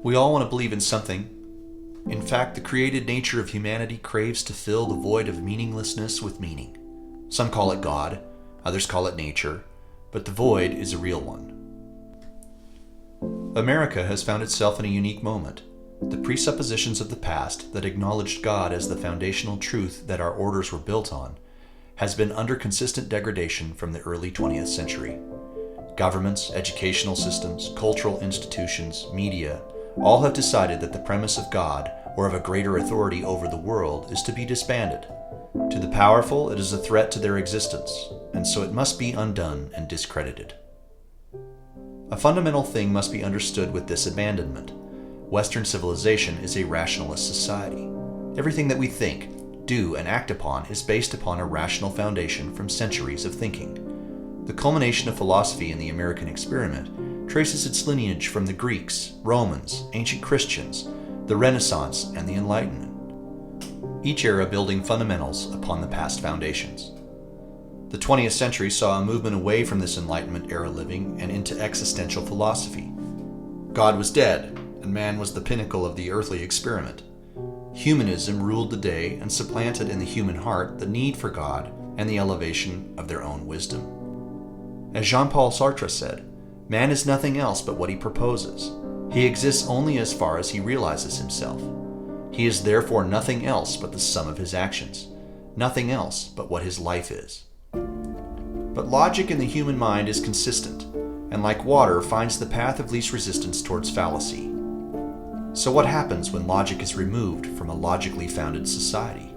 We all want to believe in something. In fact, the created nature of humanity craves to fill the void of meaninglessness with meaning. Some call it God, others call it nature, but the void is a real one. America has found itself in a unique moment. The presuppositions of the past that acknowledged God as the foundational truth that our orders were built on has been under consistent degradation from the early 20th century. Governments, educational systems, cultural institutions, media, all have decided that the premise of God or of a greater authority over the world is to be disbanded. To the powerful, it is a threat to their existence, and so it must be undone and discredited. A fundamental thing must be understood with this abandonment. Western civilization is a rationalist society. Everything that we think, do, and act upon is based upon a rational foundation from centuries of thinking. The culmination of philosophy in the American experiment traces its lineage from the Greeks, Romans, ancient Christians, the Renaissance, and the Enlightenment, each era building fundamentals upon the past foundations. The 20th century saw a movement away from this Enlightenment era living and into existential philosophy. God was dead, and man was the pinnacle of the earthly experiment. Humanism ruled the day and supplanted in the human heart the need for God and the elevation of their own wisdom. As Jean-Paul Sartre said, man is nothing else but what he proposes. He exists only as far as he realizes himself. He is therefore nothing else but the sum of his actions, nothing else but what his life is. But logic in the human mind is consistent, and like water finds the path of least resistance towards fallacy. So what happens when logic is removed from a logically founded society?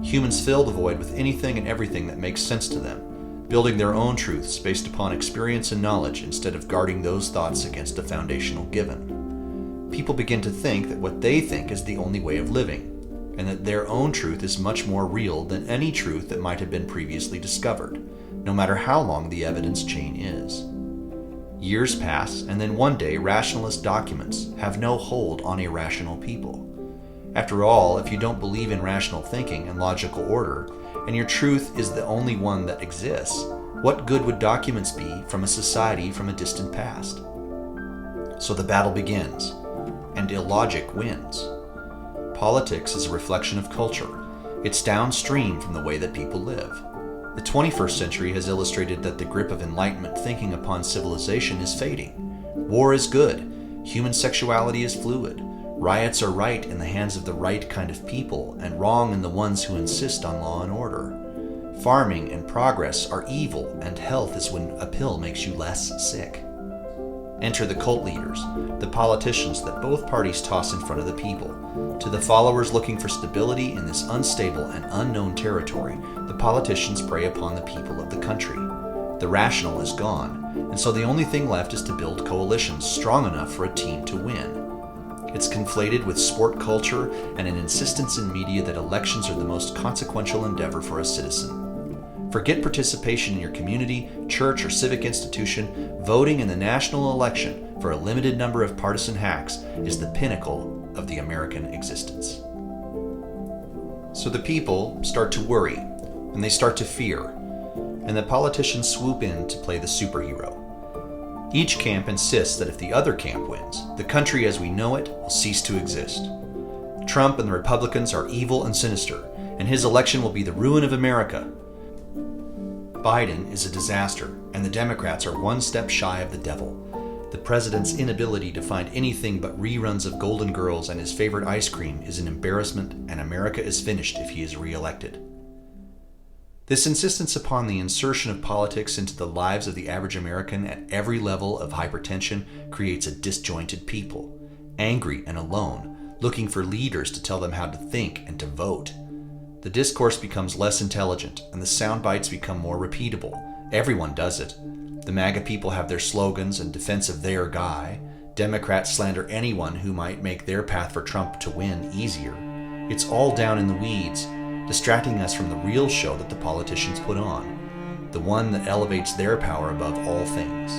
Humans fill the void with anything and everything that makes sense to them, building their own truths based upon experience and knowledge instead of guarding those thoughts against a foundational given. People begin to think that what they think is the only way of living, and that their own truth is much more real than any truth that might have been previously discovered, no matter how long the evidence chain is. Years pass, and then one day rationalist documents have no hold on irrational people. After all, if you don't believe in rational thinking and logical order, and your truth is the only one that exists, what good would documents be from a society from a distant past? So the battle begins, and illogic wins. Politics is a reflection of culture. It's downstream from the way that people live. The 21st century has illustrated that the grip of Enlightenment thinking upon civilization is fading. War is good. Human sexuality is fluid. Riots are right in the hands of the right kind of people and wrong in the ones who insist on law and order. Farming and progress are evil, and health is when a pill makes you less sick. Enter the cult leaders, the politicians that both parties toss in front of the people. To the followers looking for stability in this unstable and unknown territory, the politicians prey upon the people of the country. The rational is gone, and so the only thing left is to build coalitions strong enough for a team to win. It's conflated with sport culture and an insistence in media that elections are the most consequential endeavor for a citizen. Forget participation in your community, church, or civic institution. Voting in the national election for a limited number of partisan hacks is the pinnacle of the American existence. So the people start to worry, and they start to fear, and the politicians swoop in to play the superhero. Each camp insists that if the other camp wins, the country as we know it will cease to exist. Trump and the Republicans are evil and sinister, and his election will be the ruin of America. Biden is a disaster, and the Democrats are one step shy of the devil. The president's inability to find anything but reruns of Golden Girls and his favorite ice cream is an embarrassment, and America is finished if he is reelected. This insistence upon the insertion of politics into the lives of the average American at every level of hypertension creates a disjointed people, angry and alone, looking for leaders to tell them how to think and to vote. The discourse becomes less intelligent, and the sound bites become more repeatable. Everyone does it. The MAGA people have their slogans in defense of their guy. Democrats slander anyone who might make their path for Trump to win easier. It's all down in the weeds, distracting us from the real show that the politicians put on, the one that elevates their power above all things.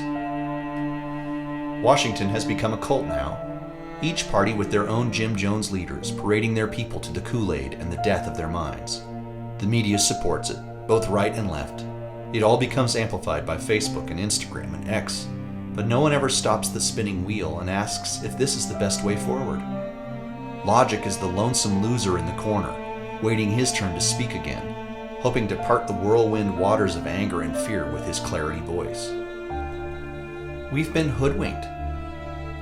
Washington has become a cult now, each party with their own Jim Jones leaders parading their people to the Kool-Aid and the death of their minds. The media supports it, both right and left. It all becomes amplified by Facebook and Instagram and X. but no one ever stops the spinning wheel and asks if this is the best way forward. Logic is the lonesome loser in the corner, waiting his turn to speak again, hoping to part the whirlwind waters of anger and fear with his clarity voice. We've been hoodwinked.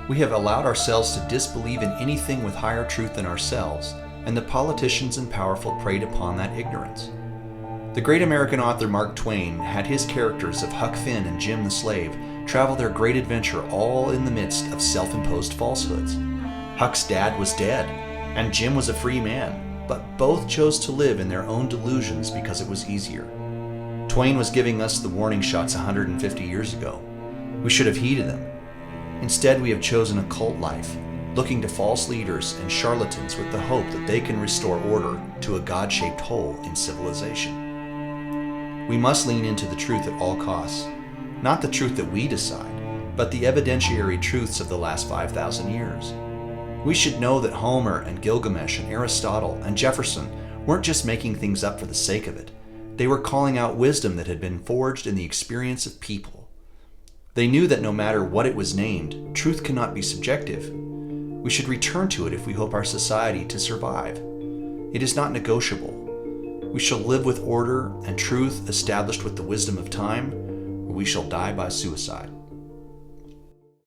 We have allowed ourselves to disbelieve in anything with higher truth than ourselves, and the politicians and powerful preyed upon that ignorance. The great American author Mark Twain had his characters of Huck Finn and Jim the Slave travel their great adventure all in the midst of self-imposed falsehoods. Huck's dad was dead, and Jim was a free man, but both chose to live in their own delusions because it was easier. Twain was giving us the warning shots 150 years ago. We should have heeded them. Instead, we have chosen a cult life, looking to false leaders and charlatans with the hope that they can restore order to a God-shaped hole in civilization. We must lean into the truth at all costs, not the truth that we decide, but the evidentiary truths of the last 5,000 years. We should know that Homer and Gilgamesh and Aristotle and Jefferson weren't just making things up for the sake of it. They were calling out wisdom that had been forged in the experience of people. They knew that no matter what it was named, truth cannot be subjective. We should return to it if we hope our society to survive. It is not negotiable. We shall live with order and truth established with the wisdom of time, or we shall die by suicide.